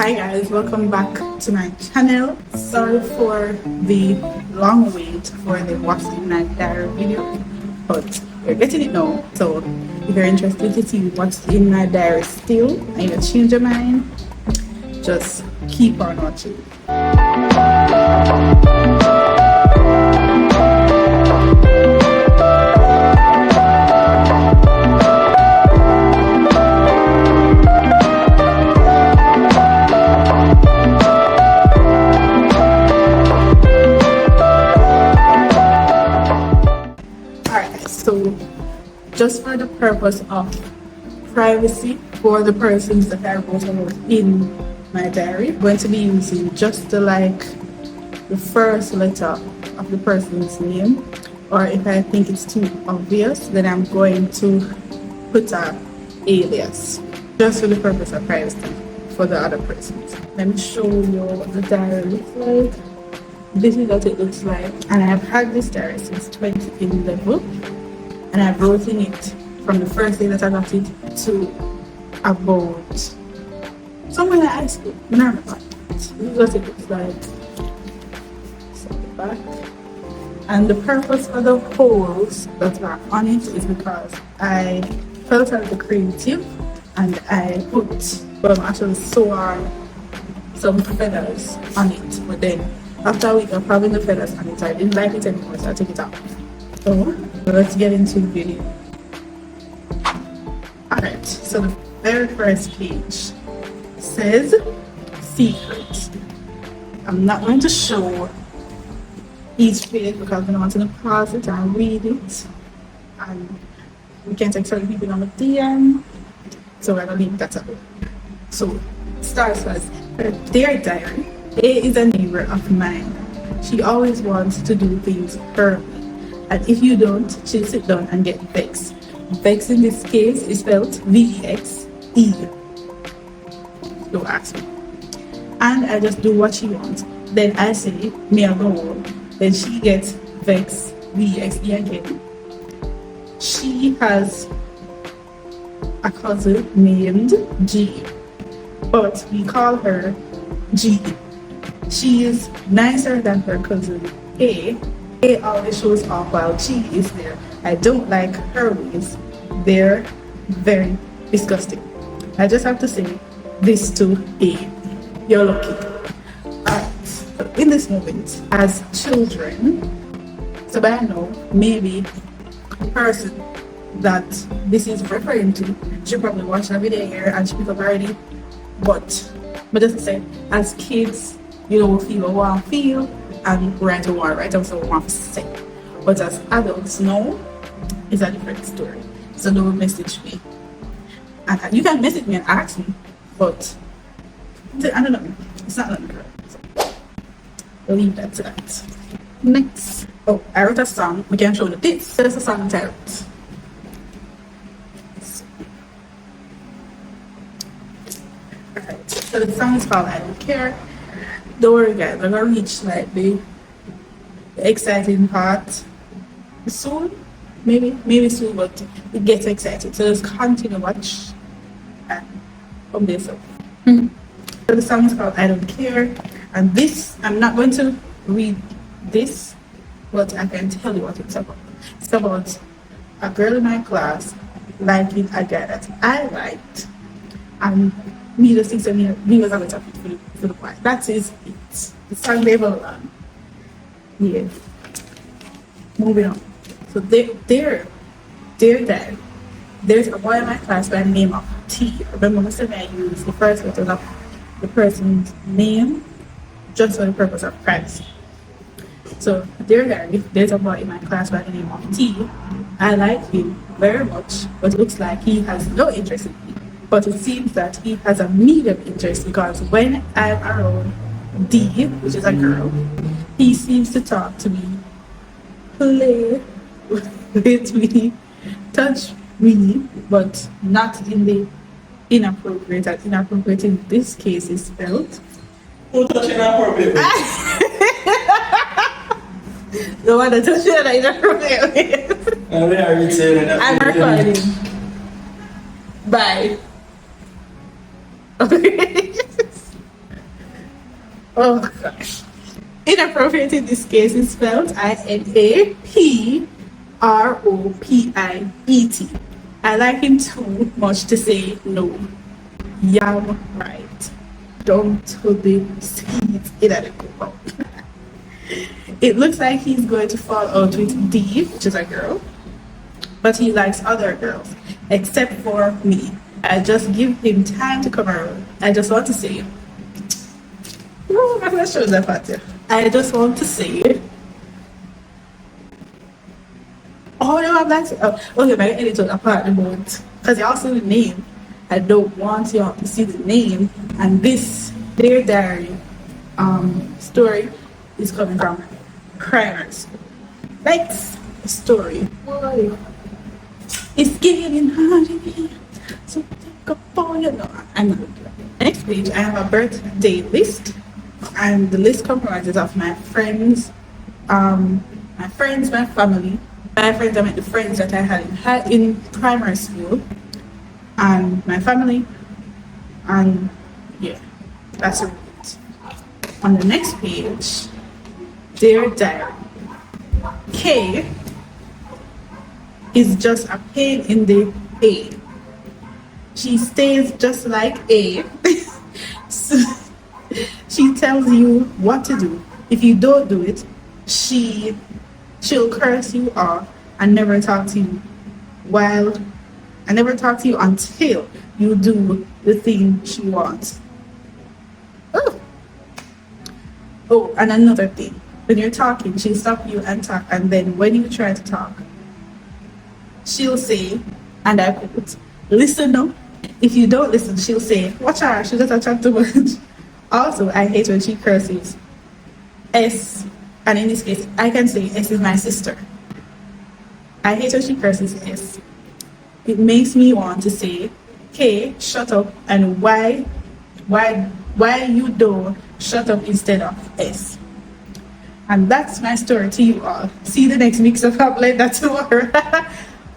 Hi guys, welcome back to my channel. Sorry for the long wait for the What's in My Diary video, but we're getting it now. So if you're interested to see what's in my diary still and you change your mind, just keep on watching. So just for the purpose of privacy for the persons that I wrote about in my diary, I'm going to be using just the first letter of the person's name, or if I think it's too obvious, then I'm going to put an alias just for the purpose of privacy for the other persons. Let me show you what the diary looks like. This is what it looks like, and I have had this diary since 2011. And I've wrote in it from the first day that I got it to about somewhere in high school. I don't remember. This is what it looks like. So the back. And the purpose for the holes that are on it is because I felt like the creative and I actually sew on some feathers on it. But then after a week of having the feathers on it, I didn't like it anymore, so I took it out. So let's get into the video. Alright, so the very first page says secret. I'm not going to show each page because I want to pause it and read it. And we can't take certain people on the DM, so we're going to leave that up. So it starts as, Dear Diary, A is a neighbor of mine. She always wants to do things her way. And if you don't, she'll sit down and get vexed. Vex in this case is spelled V-E-X-E. Don't ask me. And I just do what she wants. Then I say, may I go home? Then she gets vexed, V-E-X-E again. She has a cousin named G, but we call her G. She is nicer than her cousin A. A always shows off while G is there. I don't like her ways. They're very disgusting. I just have to say this to A. You're lucky. Alright, so in this moment, as children, so by now, maybe the person that this is referring to, she probably watched the video here and she picked up already. But just to say, as kids, you don't feel what I feel. And write a war, right? Also want to say. But as adults know, it's a different story. So don't message me. And you can message me and ask me, but I don't know. It's not like that. So we'll leave that to that. Next. Oh, I wrote a song. We can show you this. There's a song that I wrote. Alright. So the song is called I Don't Care. Don't worry guys, we're gonna reach like the exciting part soon. Maybe soon, but it gets exciting. So just continue watch and from there. So the song is called I Don't Care. And this, I'm not going to read this, but I can tell you what it's about. It's about a girl in my class liking a guy that I liked, and me just think so me was going to for the boy. That is it. The song level on. Yeah. Moving on. So there's a boy in my class by the name of T. Remember, most of I use the first letter of the person's name just for the purpose of privacy. So there's a boy in my class by the name of T. I like him very much, but it looks like he has no interest in me. But it seems that he has a medium interest because when I'm around D, which is a girl, he seems to talk to me, play with me, touch me, but not in the inappropriate. And inappropriate in this case is spelled. Who touch inappropriate? The one that touch you inappropriate. I'm recording. Bye. Okay. Oh gosh. Inappropriate in this case is spelled Inapropriet. I like him too much to say no. Yum right. Don't put the seeds in a go. It looks like he's going to fall out with D, which is a girl, but he likes other girls, except for me. I just give him time to come around. I just want to say, oh, my flash shows that part. I just want to say, oh no, I'm not. Oh, okay, my editor apart about because you also the name. I don't want y'all to see the name, and this Dear Diary story is coming from primary school. Next story. Boy, it's getting hard in here. So take a phone. No, I'm not doing that. Next page, I have a birthday list, and the list comprises of my friends, my family. My friends, I meant the friends that I had in primary school, and my family, and yeah, that's it. On the next page, Dear Diary. K is just a pain in the A. She stays just like A. So, she tells you what to do. If you don't do it, she'll curse you off and never talk to you. I never talk to you until you do the thing she wants. Oh, and another thing. When you're talking, she'll stop you and talk, and then when you try to talk, she'll say, and I quote, listen up. If you don't listen, she'll say, watch her, she doesn't chat too much. Also, I hate when she curses S, and in this case, I can say S is my sister. I hate when she curses S. It makes me want to say, K, shut up, and why you don't shut up instead of S. And that's my story to you all. See the next mix of up like that tomorrow.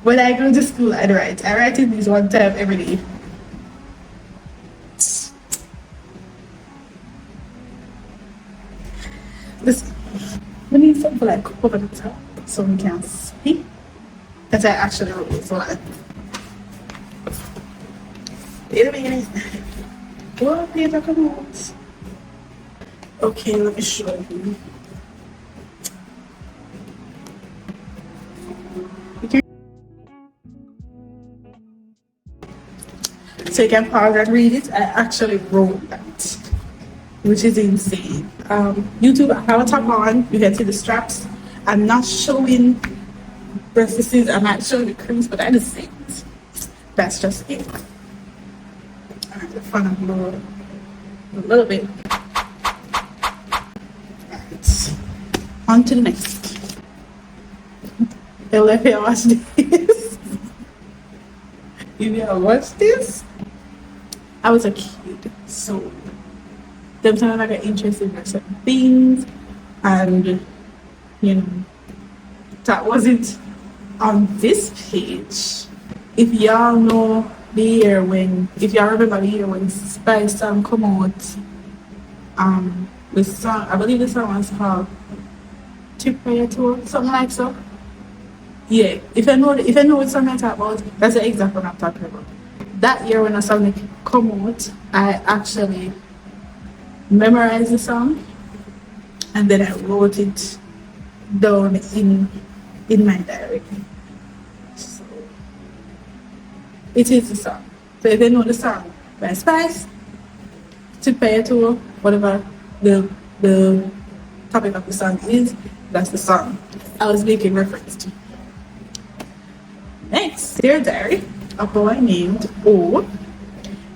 When I go to school, I write in this one time every day. Listen, we need something like over the top so we can see that I actually wrote this one. Wait a minute. What page I come out? Okay, let me show you. So you can pause and read it. I actually wrote that, which is insane. YouTube, I have a top on. You can see the straps. I'm not showing breasts. I'm not showing the crease, but I just say it. That's just it. Alright, the front of the a little bit. Alright. On to the next. Let me watch this. You need to watch this? I was a kid, so them time I got interested in certain things, and you know, that wasn't on this page. If y'all know the year when, if y'all remember the year when Spice song come out, the song, I believe the song was called T.Wallace, something like so. Yeah, if I know what song I talk about, that's the exact one I'm talking about. That year when a song come out, I actually memorized the song and then I wrote it down in my diary. So it is the song. So if you know the song by Spice, to whatever the topic of the song is, that's the song I was making reference to. Next, Dear Diary, a boy named O.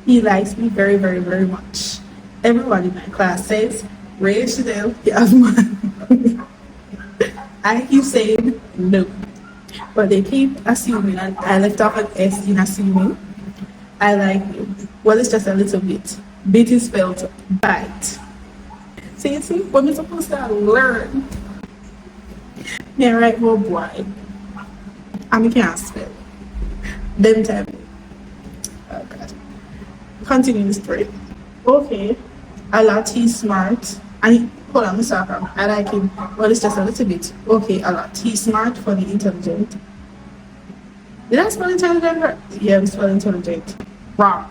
He likes me very, very, very much. Everyone in my class says, Ray Chanel, you have money. I keep saying no. But they keep assuming, and I left off an S in assuming. I like you. Well, it's just a little bit. Bit is spelled bite. See, you see, what am I supposed to learn? Yeah, right, oh boy. I can't spell. Them time. Oh God. Continue the story. Okay. A lot he's smart. And hold on, Mr. Akram, I like him. Well, it's just a little bit. Okay, a lot. He's smart, funny, intelligent. Did I spell intelligent? Yeah, we spell intelligent. Wrong.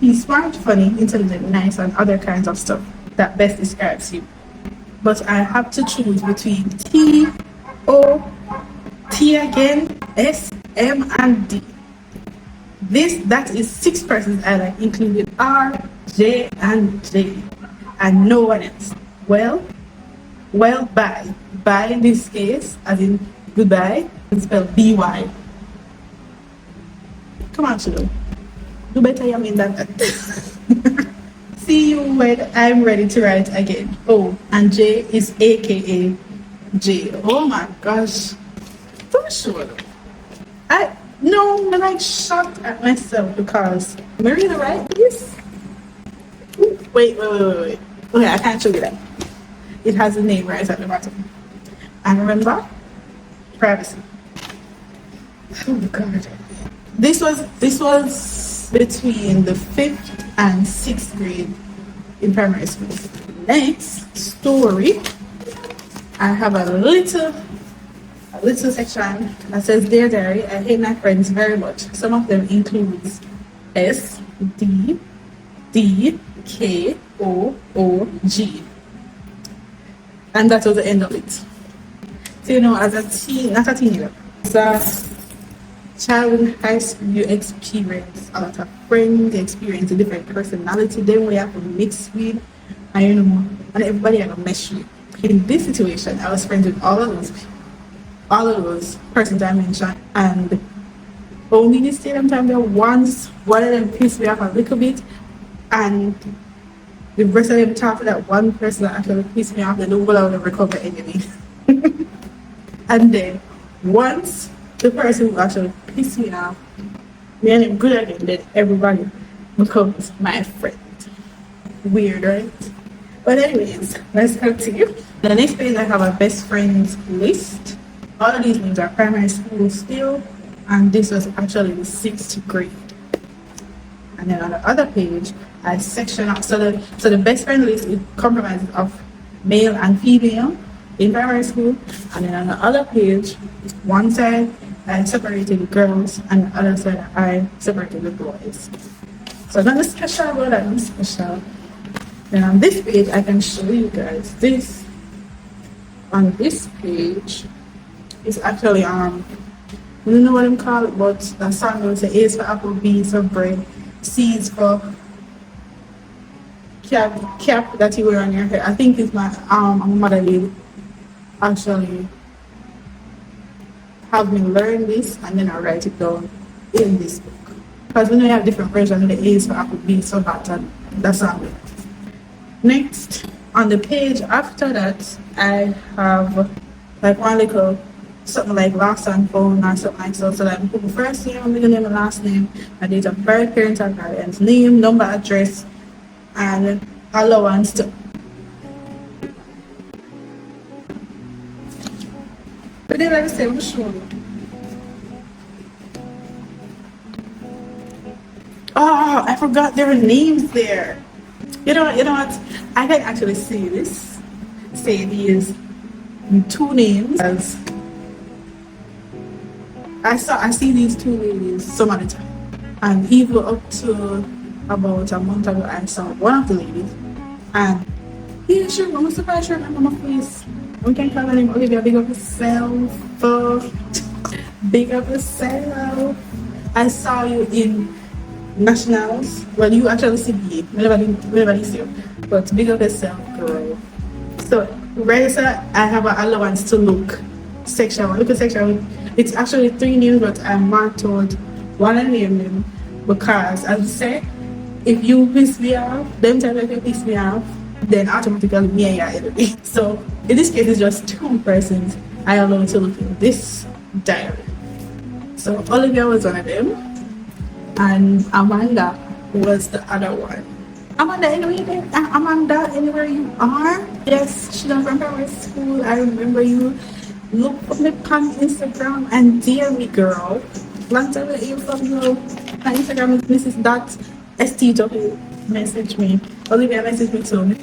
He's smart, funny, intelligent, nice, and other kinds of stuff that best describes you. But I have to choose between T, O, T again, S, M, and D. That is 6 persons I like, including R, J, and J, and no one else. Well, bye. Bye in this case, as in goodbye, it's spelled B-Y. Come on, Shiloh. Do better, you mean that. See you when I'm ready to write again. Oh, and J is AKA J. Oh my gosh. So sure. I'm like shocked at myself because am I really right this? Wait. Okay, I can't show you that. It has a name right at the bottom. And remember, privacy. Oh god. This was between the 5th and 6th grade in primary school. Next story, I have a little section that says, Dear Diary, I hate my friends very much. Some of them includes S, D, K, O, G. And that was the end of it. So, as not a teenager, as a child in high school, you experience a lot of friends, you experience a different personality, then we have to mix with, and everybody are gonna mesh with. In this situation, I was friends with all of those persons I mentioned, and only this same time there once one of them pissed me off a little bit, and the rest of them talked to that one person that actually pissed me off, they don't go out and recover anyway. And then once the person who actually pissed me off, me and him good again, then everybody becomes my friend. Weird, right? But anyways, let's continue. The next page I have a best friends list. All of these names are primary school still, and this was actually the 6th grade. And then on the other page, I section up. So the best friend list is compromised of male and female in primary school. And then on the other page, one side I separated the girls, and the other side I separated the boys. So nothing special about that, nothing special. Then on this page, I can show you guys this. On this page, it's actually I don't know what I'm called it, but that song will say A is for apple, B is for bread, C is for cap that you wear on your head. I think it's my mother did actually have me learn this, and then I write it down in this book. Because we know you have different versions, the A is for apple, B is for bat, and that's how it. Next, on the page after that, I have like one little something like last and phone or something like so. So like I put my first name, middle name, and last name, my date of birth, parent and guardian's name, number, address, and allowance to. But then like I said, I'm sure. Oh, I forgot there were names there. You know what? I can actually see this. Say these 2 names as I see these 2 ladies some of the time. And even up to about a month ago, I saw one of the ladies. And yeah, sure, I'm surprised she remember my face. We can call her name Olivia. Big up yourself. Big up yourself. I saw you in nationals. Well, you actually see me. Nobody see you. But big up yourself, girl. So, right, sir, I have an allowance to look section. Look at section. It's actually 3 names, but I'm marked out one and name them because, as I said, if you piss me off, them time if you piss me off, then automatically me and your enemy. So, in this case, it's just 2 persons I allow to look in this diary. So, Olivia was one of them, and Amanda was the other one. Amanda, anywhere you are? Yes, she don't remember school. I remember you. Look for me on Instagram and dear me, girl. Long time that you from you. My Instagram is Mrs. STW. message me. Olivia messaged me too.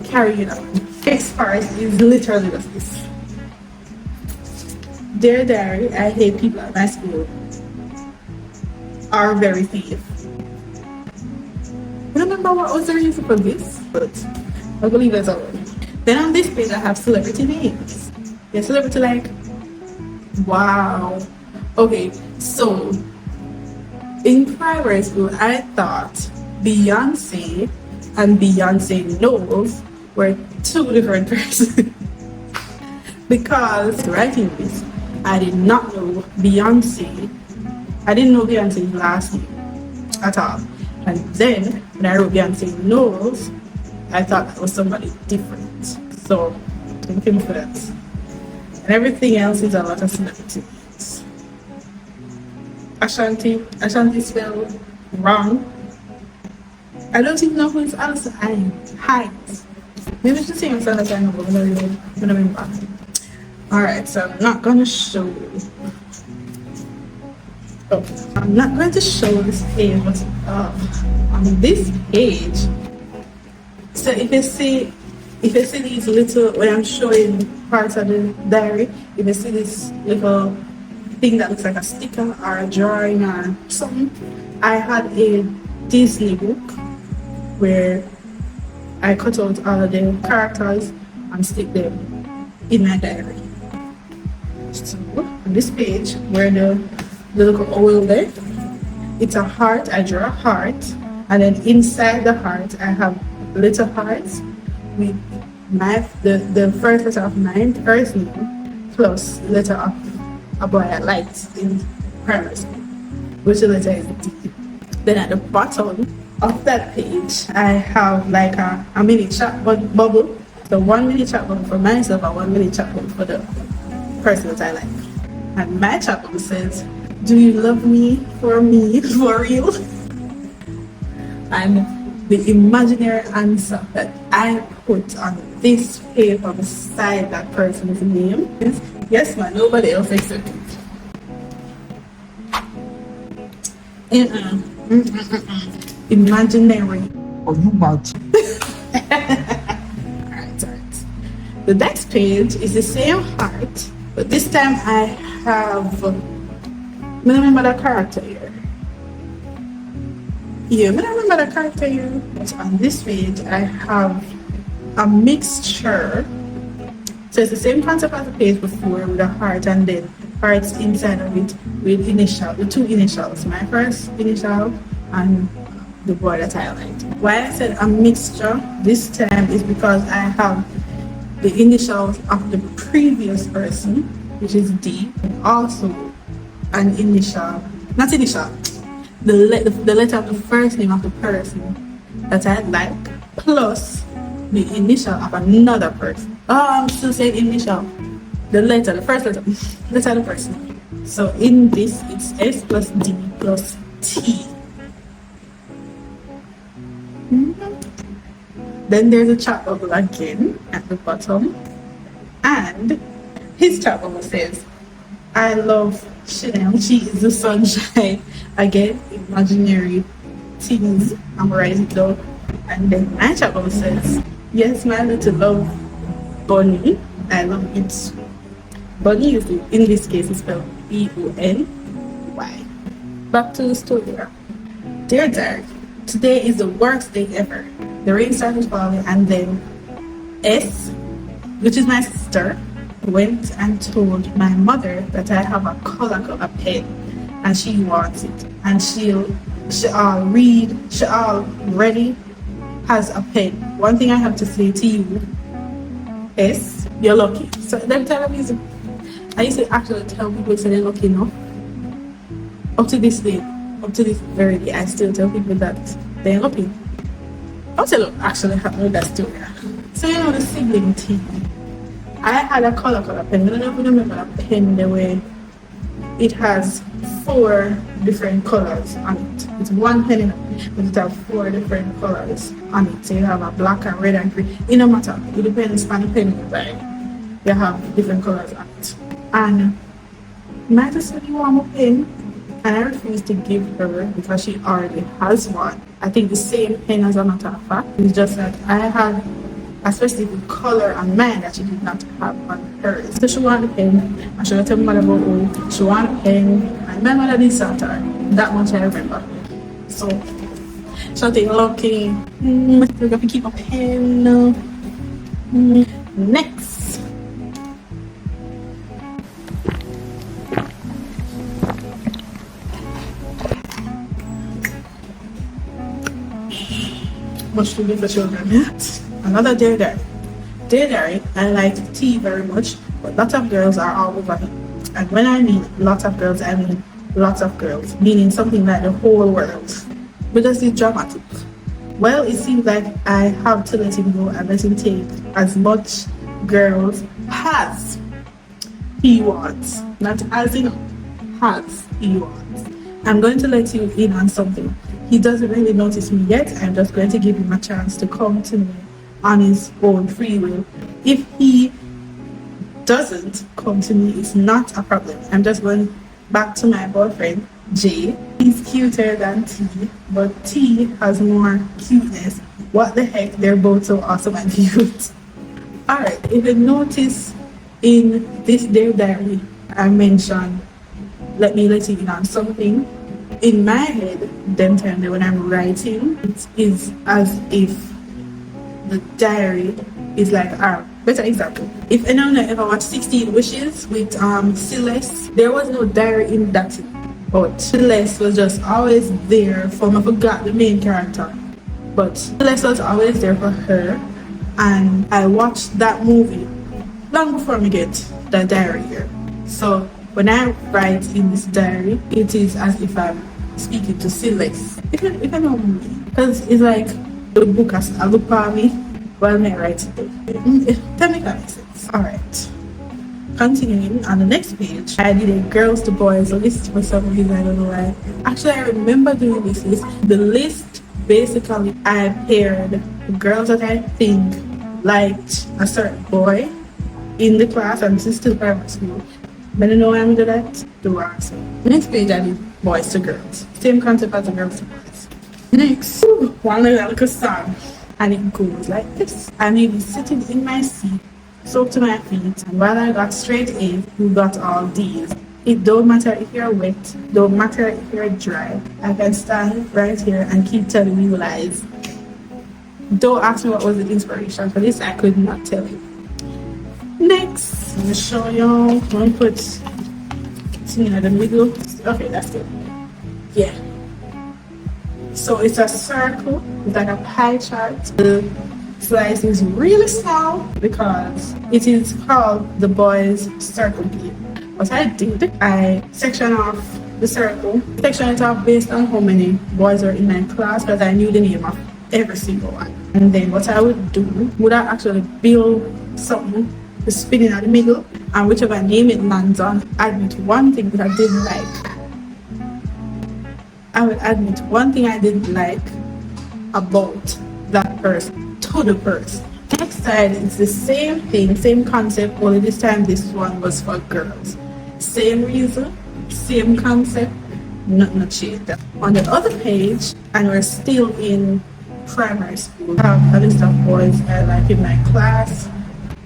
Carry it on. Next part is literally just this. Dear Diary, I hate people at my school are very thief. I don't remember what was the reason for this, but I believe that's all. Then on this page I have celebrity names. Yeah, celebrity like, wow. Okay, so in primary school I thought Beyonce and Beyonce Knowles were two different persons. Because writing this, I did not know Beyonce. I didn't know Beyonce's last name at all. And then when I wrote Beyonce Knowles, I thought that was somebody different. So thank you for that. And everything else is a lot of celebrity names. Ashanti spelled wrong. I don't even know who is Alison Hines. Maybe it's the same as I know, but I don't remember. Alright, so I'm not going to show you. Oh, I'm not going to show this page, but on this page, so if you see these little, when I'm showing parts of the diary, if you see this little thing that looks like a sticker or a drawing or something, I had a Disney book where I cut out all of the characters and stick them in my diary. So on this page where the little oil there, it's a heart. I draw a heart, and then inside the heart I have little hearts with the first letter of my first name plus letter of a boy I liked in primary school, which the letter is D. Then at the bottom of that page I have like a mini chat bubble. So 1 mini chat bubble for myself and 1 mini chat bubble for the person that I like. And my chat bubble says, "Do you love me, for real?" And the imaginary answer that I put on this paper beside that person's name is, "Yes, man, nobody else except you." Imaginary. Are you mad? Alright. The next page is the same heart, but this time I have, I remember the character here. Yeah, I remember the character here. But on this page I have a mixture. So it's the same concept as the page before with a heart and then hearts inside of it with the two initials, my first initial and the boy that I liked. Why I said a mixture this time is because I have the initials of the previous person, which is D, and also an initial, not initial, the letter of the first name of the person that I like, plus the initial of another person. Oh, I'm still saying initial. The first letter, letter of the person. So in this, it's S plus D plus T. Then there's a chat bubble again at the bottom, and his chat bubble says, "I love Chanel, she is the sunshine." Again, imaginary things. I'm writing it down. And then my chat bubble says, "Yes, my little love, Bunny, I love it." Bunny is, in this case, is spelled B-O-N-Y. Back to the story. Dear Diary, today is the worst day ever. The rain started falling, and then S, which is my sister, went and told my mother that I have a color pen and she wants it, and she already has a pen. One thing I have to say to you, S, you're lucky. So every time I used to actually tell people so they're lucky enough. Up to this very day, I still tell people that they're lucky. I'll tell you actually happened with that story. So you know the sibling thing. I had a color pen. I don't remember a pen the way it has 4 different colors on it. It's one pen but it has 4 different colors on it. So you have a black and red and green. It no matter. It depends on the pen you buy. You have different colors on it. And my sister said, "You want a pen?" and I refused to give her because she already has one. I think the same pen, as a matter of fact. It's just that I had a specific color on mine that she did not have on hers. So she wanted a pen, and she would tell me mother about, oh, she wanted a pen, and my mother did Saturn. That much I remember. So something lucky. We're going to keep a pen. Next. Much to do for children. Another Dear Diary. Dear Diary, I like tea very much, but lots of girls are all over him. And when I mean lots of girls, I mean lots of girls, meaning something like the whole world. But that's dramatic. Well, it seems like I have to let him go and let him take as much girls as he wants. Not as in, as he wants. I'm going to let you in on something. He doesn't really notice me yet. I'm just going to give him a chance to come to me on his own free will. If he doesn't come to me, it's not a problem. I'm just going back to my boyfriend, J. He's cuter than T, but T has more cuteness. What the heck? They're both so awesome and cute. Alright, if you notice in this Dear Diary, I mentioned, let me let you in on something. In my head, them time when I'm writing, it is as if the diary is like a better example. If anyone ever watched 16 Wishes with Celeste, there was no diary in that, but Celeste was just always there for, I forgot the main character, but Celeste was always there for her, and I watched that movie long before I get the diary here. So when I write in this diary, it is as if I'm speaking to Celeste. If I know me, because it's like the book has a look at me while I write it. Tell me if that makes sense. Alright. Continuing on the next page, I did a girls to boys list for some reason, I don't know why. Actually, I remember doing this list. The list, basically, I paired the girls that I think liked a certain boy in the class, and this is still primary school. But you know why I'm doing that? To answer. Next page, I did boys to girls. Same concept as the girls to boys. Next, one little song. And it goes like this. I may be sitting in my seat, soaked to my feet, and while I got straight A's, you got all D's. It don't matter if you're wet, don't matter if you're dry. I can stand right here and keep telling you lies. Don't ask me what was the inspiration for this, I could not tell you. Next, I'm gonna show you. I'm gonna put something in the middle. Okay, that's good. Yeah. So it's a circle, it's like a pie chart. The slice is really small because it is called the boys' circle game. What I did, I section off the circle, section it off based on how many boys are in my class, because I knew the name of every single one. And then what I would do, would I actually build something to spin in the middle, and whichever name it lands on, admit one thing that I didn't like. I would admit one thing I didn't like about that person to the person. Next side, it's the same thing, same concept, only this time this one was for girls. Same reason, same concept, nothing changed. On the other page, and we're still in primary school, I have a list of boys I like in my class,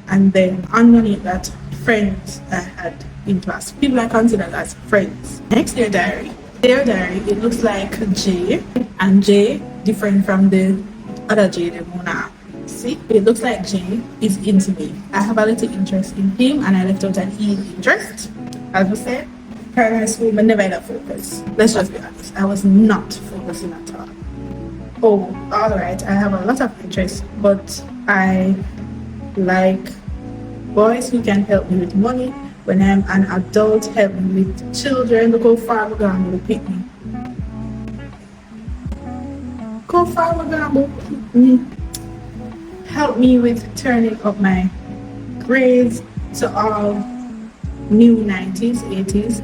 and then underneath that, friends I had in class, people I consider as friends. Next, their diary. Their diary, it looks like J, and J different from the other J that Mona. See, it looks like J is into me. I have a little interest in him, and I left out an E in interest. As we said, primary school, but never enough focus. Let's just be honest, I was not focusing at all. Oh, alright, I have a lot of interest, but I like boys who can help me with money. When I'm an adult, help me with children. Look how far we're going to pick me. Go far we're going to pick me. Help me with turning up my grades to all new 90s, 80s.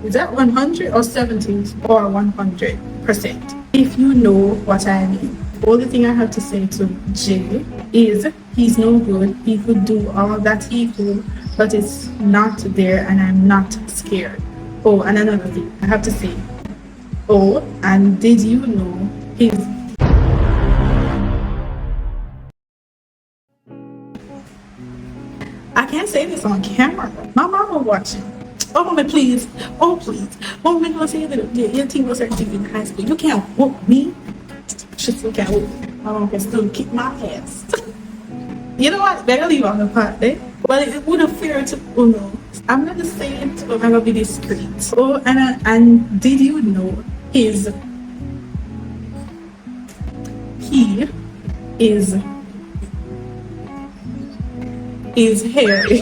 Is that 100 or 70s or 100%? If you know what I mean. The only thing I have to say to Jay is he's no good. He could do all that he could, but it's not there, and I'm not scared. Oh, and another thing I have to say. Oh, and did you know his I can't say this on camera. My mama watching. Oh, mommy, please. Oh, please. Mommy, don't say that your team was certain in high school. You can't whoop me. She still can't whoop me. My mom can still kick my ass. You know what? Better leave on the part there. But it would have fear to, oh no. I'm not just saying it, but I'm going to be discreet. Oh, and did you know he is hairy?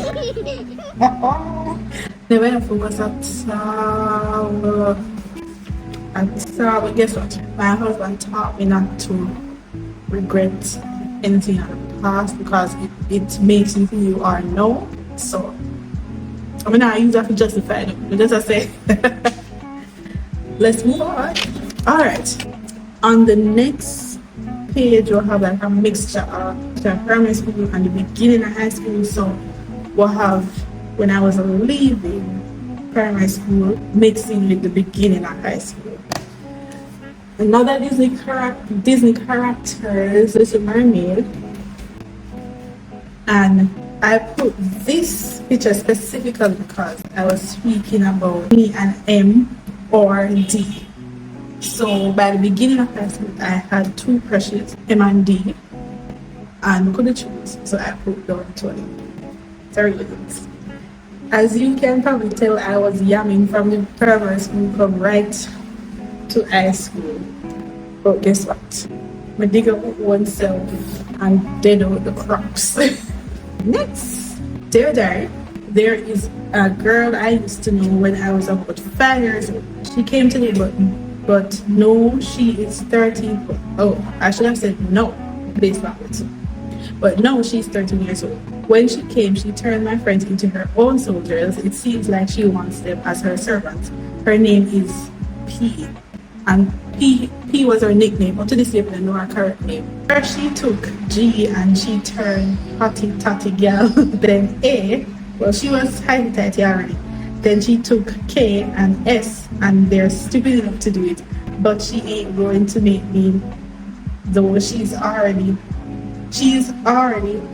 Never have focus at all. But guess what? My husband taught me not to regret anything in the past because it makes you who you are now. So I mean, I use that to justify it. But as I say, let's move on. All right. On the next page, we'll have like a mixture of the primary school and the beginning of high school. So we'll have when I was leaving primary school, mixing with the beginning of high school. Another Disney characters, Little Mermaid, and I put this picture specifically because I was speaking about me and M or D. So by the beginning of high school, I had two crushes, M and D, and couldn't choose, so I put down 20. 30 minutes. As you can probably tell, I was yamming from the primary school come right to high school. But guess what? I dig up oneself and dead out the crops. Next, there is a girl I used to know when I was about 5 years old. She came to me, but no, she is 13. Oh, I should have said no, based on it. But no, she's 13 years old. When she came, she turned my friends into her own soldiers. It seems like she wants them as her servants. Her name is P. And P was her nickname, but to this day, I don't know her correct name. First, she took G and she turned Hotty Totty Gal. Then A, well, she was highly tighty already. Then she took K and S, and they're stupid enough to do it. But she ain't going to make me, though she's already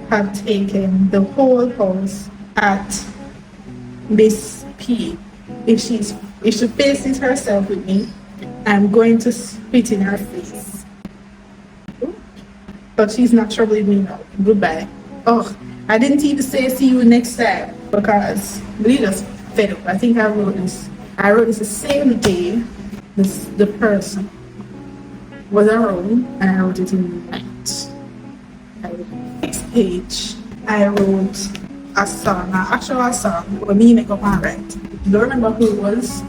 have taken the whole house at Miss P. If she faces herself with me, I'm going to spit in her face. But she's not troubling me now. Goodbye. Oh, I didn't even say see you next time because we just fed up. I think I wrote this the same day the person was around, and I wrote it in the night. Next page, I wrote a song, an actual song, for me make up and write. Don't remember who it was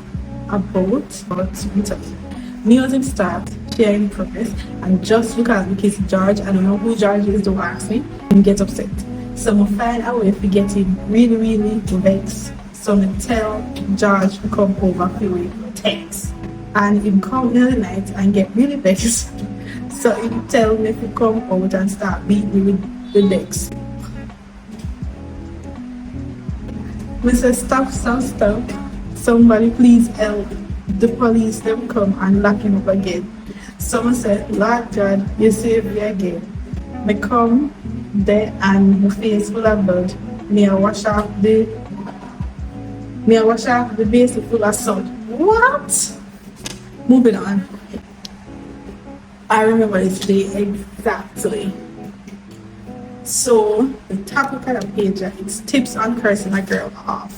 about, but me tell you. Music starts, sharing progress, and just because we kiss George, I don't know who George is, don't ask me, and get upset. So I find a way for getting really, really vexed. So I tell George to come over for text. And he come in the night and get really vexed. So he tell me to come out and start beating me with the decks. We said stop. Somebody please help. The police them come and lock him up again. Someone said, Lord God, you save me again. Me come there and my face full of blood. Me I wash off the base full of salt. What? Moving on. I remember this day exactly. So the topic of the page is tips on cursing a girl off.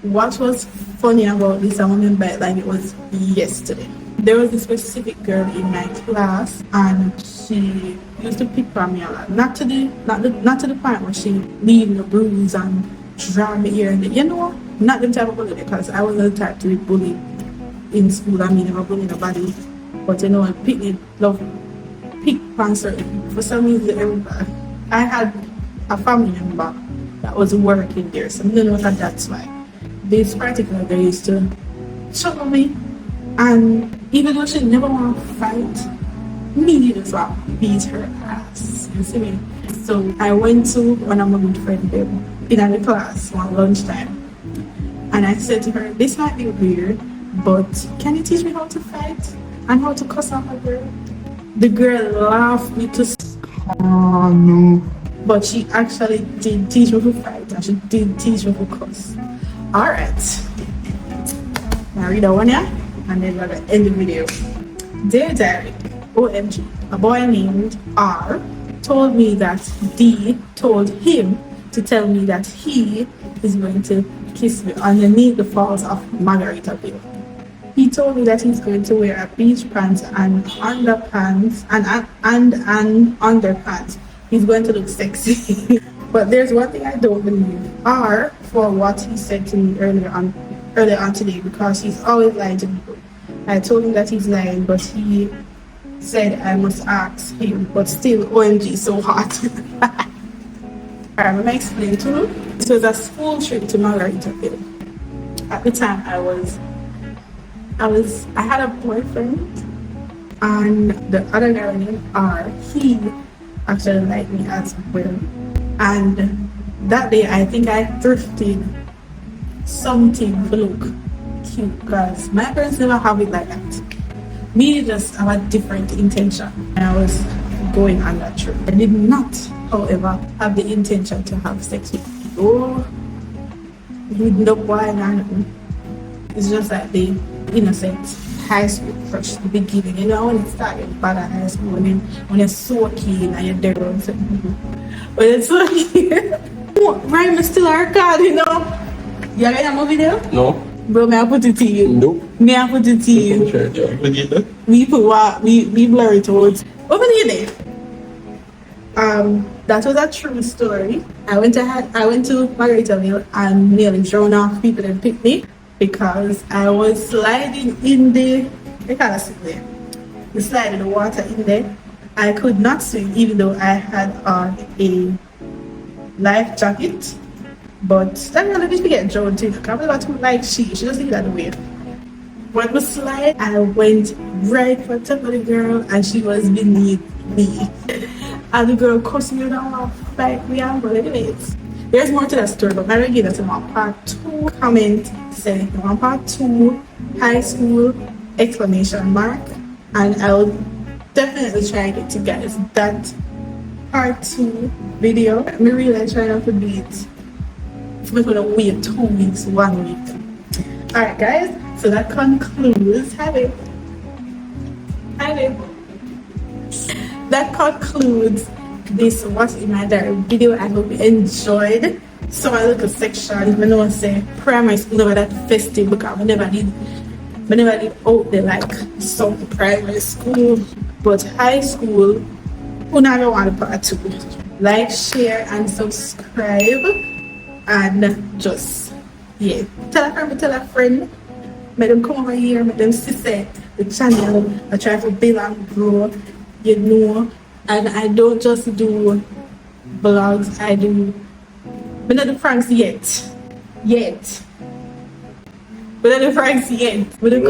What was funny about this, I remember it like it was yesterday. There was a specific girl in my class and she used to pick on me a lot. Not to the point where she leave a bruise and draw me here and there. You know, not the type of bully because I wasn't the type to be bullied in school. I mean, never bullied nobody. But you know, I pick on certain. For some reason, I had a family member that was working there, so I don't know that that's why. This particular girl used to trouble me, and even though she never want to fight, me just want to beat her ass. You see me? So I went to one of my good friends in the class one lunchtime, And I said to her, this might be weird, but can you teach me how to fight and how to cuss out a girl? The girl laughed me to Oh no. but she actually did teach me to fight and she did teach me to cuss. Alright. Now read that one here and then we're gonna end the video. Dear Diary, OMG, a boy named R told me that D told him to tell me that he is going to kiss me underneath the falls of Margaritaville. He told me that he's going to wear a beach pants and underpants and an underpants. He's going to look sexy. But there's one thing I don't believe. R, for what he said to me earlier on today, because he's always lying to people. I told him that he's lying, but he said I must ask him. But still, OMG, so hot. Alright, I'm gonna explain to you. This was a school trip to Margaritaville. At the time, I had a boyfriend, and the other guy named R, he actually liked me as well. And that day, I think I thrifted something to look cute, because my parents never have it like that. Me just have a different intention. I was going on that trip. I did not, however, have the intention to have sex with people. With no boy and it's just like the innocent high school crush, the beginning. You know, when it started bad at high school, when you're so keen and you're there on something. But it's so keen. Rhyme is still our card, you know. You got a video? No. Bro, may I put it to you? Nope. May I put it to you? Sure, yeah. We put what? We blur it towards. What did you do? That was a true story. I went to Margaritaville and nearly drowned off people that picked me because I was sliding in the slide in the water in there. I could not swim even though I had on a life jacket. But that girl didn't get drowned too. I was about to like she just did that way. When we slide, I went right for top of the girl and she was beneath me. And the girl cussed me down like we are, but anyways. There's more to that story, but I'm gonna give that in my part 2 comment saying on part 2 high school exclamation mark, and I'll definitely try and get to guys that part 2 video. I'm really trying not to do it. We're gonna wait 2 weeks, 1 week. Alright guys, so that concludes that concludes this What's in My Diary video. I hope you enjoyed. So my little section, I know I say primary school never that festive because we never did out there like some primary school. But high school, who never want part 2. Like, share and subscribe. And just, yeah, tell a friend, make them come over here, make them see the channel. I try to build and grow, you know. And I don't just do vlogs, but not the pranks yet. But not the pranks yet. But the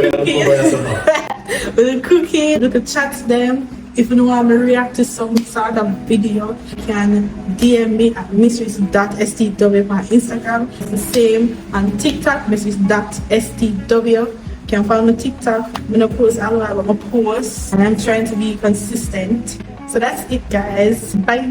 cooking, look at chats them. If you want me to react to some sort of video, you can DM me at mistress.stw on Instagram. It's the same on TikTok, mistress.stw. You can follow me on TikTok. I'm gonna post a lot of my posts and I'm trying to be consistent. So that's it guys. Bye.